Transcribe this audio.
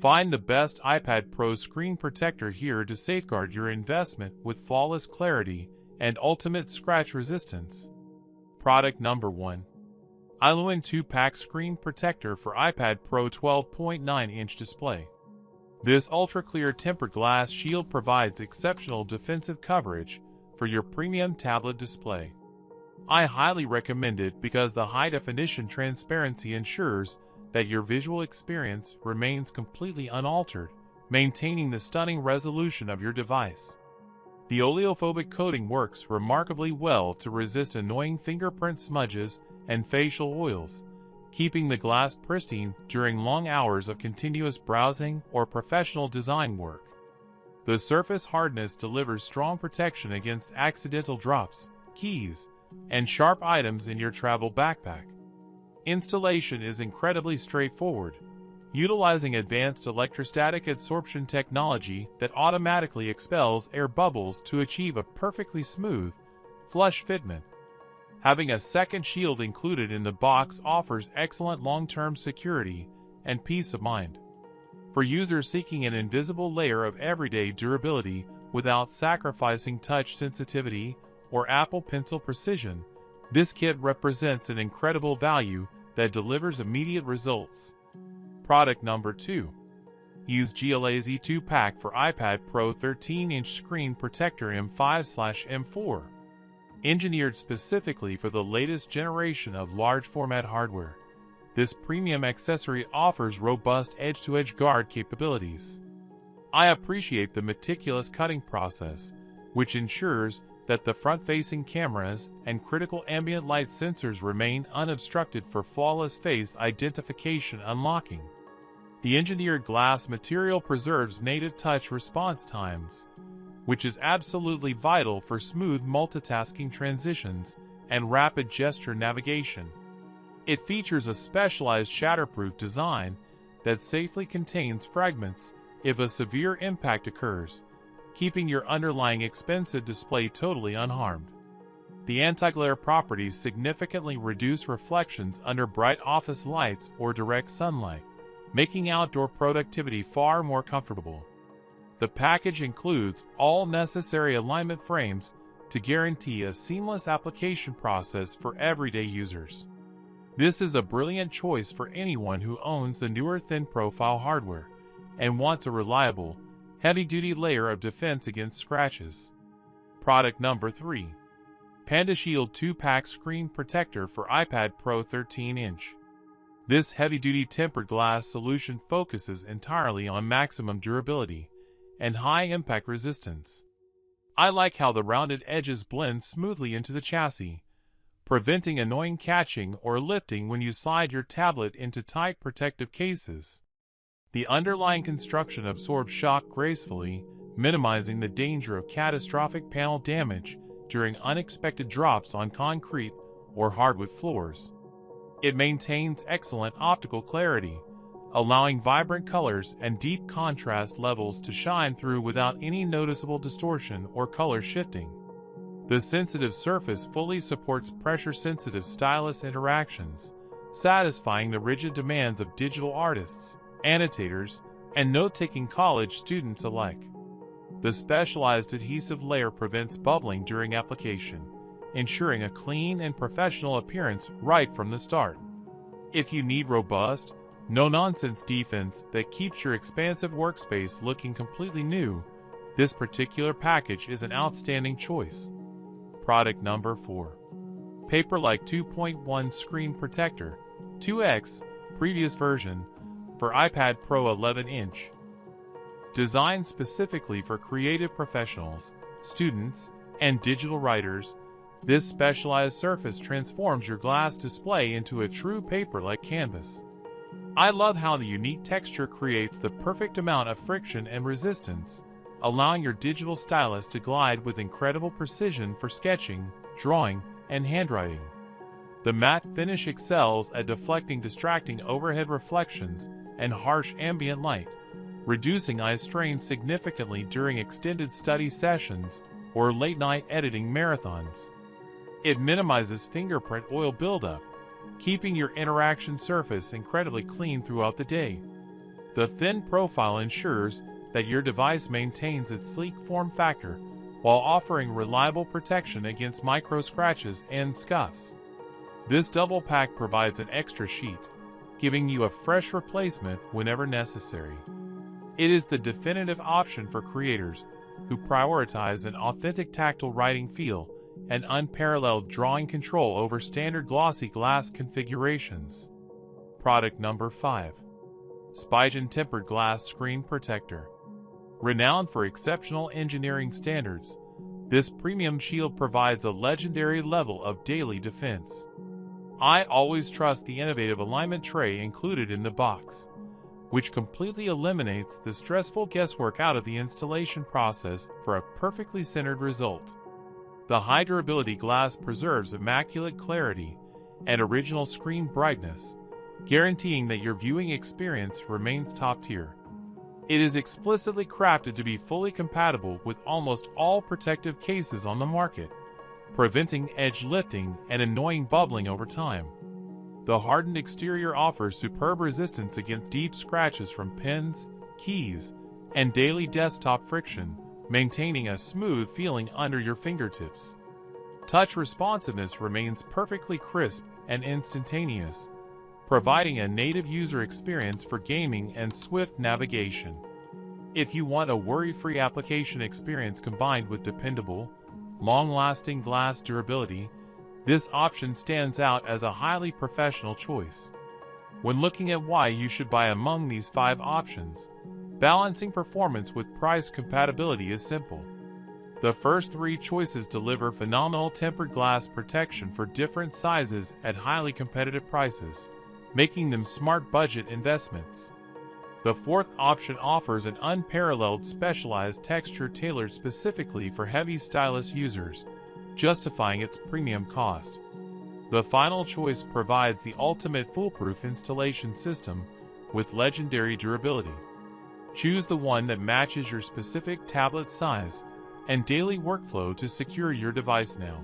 Find the best iPad Pro screen protector here to safeguard your investment with flawless clarity and ultimate scratch resistance. Product number 1. Ailun 2-pack screen protector for iPad Pro 12.9-inch display. This ultra-clear tempered glass shield provides exceptional defensive coverage for your premium tablet display. I highly recommend it because the high-definition transparency ensures that your visual experience remains completely unaltered, maintaining the stunning resolution of your device. The oleophobic coating works remarkably well to resist annoying fingerprint smudges and facial oils, keeping the glass pristine during long hours of continuous browsing or professional design work. The surface hardness delivers strong protection against accidental drops, keys, and sharp items in your travel backpack. Installation is incredibly straightforward, utilizing advanced electrostatic adsorption technology that automatically expels air bubbles to achieve a perfectly smooth, flush fitment. Having a second shield included in the box offers excellent long-term security and peace of mind. For users seeking an invisible layer of everyday durability without sacrificing touch sensitivity or Apple Pencil precision, this kit represents an incredible value that delivers immediate results. Product number 2. EZ-GLAZ 2-pack for iPad Pro 13-inch screen protector M5/M4. Engineered specifically for the latest generation of large-format hardware, this premium accessory offers robust edge-to-edge guard capabilities. I appreciate the meticulous cutting process, which ensures that the front-facing cameras and critical ambient light sensors remain unobstructed for flawless face identification unlocking. The engineered glass material preserves native touch response times, which is absolutely vital for smooth multitasking transitions and rapid gesture navigation. It features a specialized shatterproof design that safely contains fragments if a severe impact occurs, keeping your underlying expensive display totally unharmed. The anti-glare properties significantly reduce reflections under bright office lights or direct sunlight, making outdoor productivity far more comfortable. The package includes all necessary alignment frames to guarantee a seamless application process for everyday users. This is a brilliant choice for anyone who owns the newer thin-profile hardware and wants a reliable, heavy-duty layer of defense against scratches. Product number 3. PandaShield 2-pack screen protector for iPad Pro 13-inch. This heavy-duty tempered glass solution focuses entirely on maximum durability and high-impact resistance. I like how the rounded edges blend smoothly into the chassis, preventing annoying catching or lifting when you slide your tablet into tight protective cases. The underlying construction absorbs shock gracefully, minimizing the danger of catastrophic panel damage during unexpected drops on concrete or hardwood floors. It maintains excellent optical clarity, allowing vibrant colors and deep contrast levels to shine through without any noticeable distortion or color shifting. The sensitive surface fully supports pressure-sensitive stylus interactions, satisfying the rigid demands of digital artists, annotators, and note-taking college students alike. The specialized adhesive layer prevents bubbling during application, ensuring a clean and professional appearance right from the start. If you need robust, no-nonsense defense that keeps your expansive workspace looking completely new, this particular package is an outstanding choice. Product number 4. Paperlike 2.1 Screen Protector, 2x, previous version, for iPad Pro 11-inch. Designed specifically for creative professionals, students, and digital writers, this specialized surface transforms your glass display into a true paper-like canvas. I love how the unique texture creates the perfect amount of friction and resistance, allowing your digital stylus to glide with incredible precision for sketching, drawing, and handwriting. The matte finish excels at deflecting distracting overhead reflections and harsh ambient light, reducing eye strain significantly during extended study sessions or late-night editing marathons. It minimizes fingerprint oil buildup, keeping your interaction surface incredibly clean throughout the day. The thin profile ensures that your device maintains its sleek form factor while offering reliable protection against micro scratches and scuffs. This double pack provides an extra sheet, giving you a fresh replacement whenever necessary. It is the definitive option for creators who prioritize an authentic tactile writing feel and unparalleled drawing control over standard glossy glass configurations. Product number 5. Spigen Tempered Glass Screen Protector. Renowned for exceptional engineering standards, this premium shield provides a legendary level of daily defense. I always trust the innovative alignment tray included in the box, which completely eliminates the stressful guesswork out of the installation process for a perfectly centered result. The high durability glass preserves immaculate clarity and original screen brightness, guaranteeing that your viewing experience remains top tier. It is explicitly crafted to be fully compatible with almost all protective cases on the market, preventing edge lifting and annoying bubbling over time. The hardened exterior offers superb resistance against deep scratches from pens, keys, and daily desktop friction, maintaining a smooth feeling under your fingertips. Touch responsiveness remains perfectly crisp and instantaneous, providing a native user experience for gaming and swift navigation. If you want a worry-free application experience combined with dependable, long-lasting glass durability, this option stands out as a highly professional choice. When looking at why you should buy among these 5 options, balancing performance with price compatibility is simple. The first 3 choices deliver phenomenal tempered glass protection for different sizes at highly competitive prices, making them smart budget investments. The 4th option offers an unparalleled specialized texture tailored specifically for heavy stylus users, justifying its premium cost. The final choice provides the ultimate foolproof installation system with legendary durability. Choose the one that matches your specific tablet size and daily workflow to secure your device now.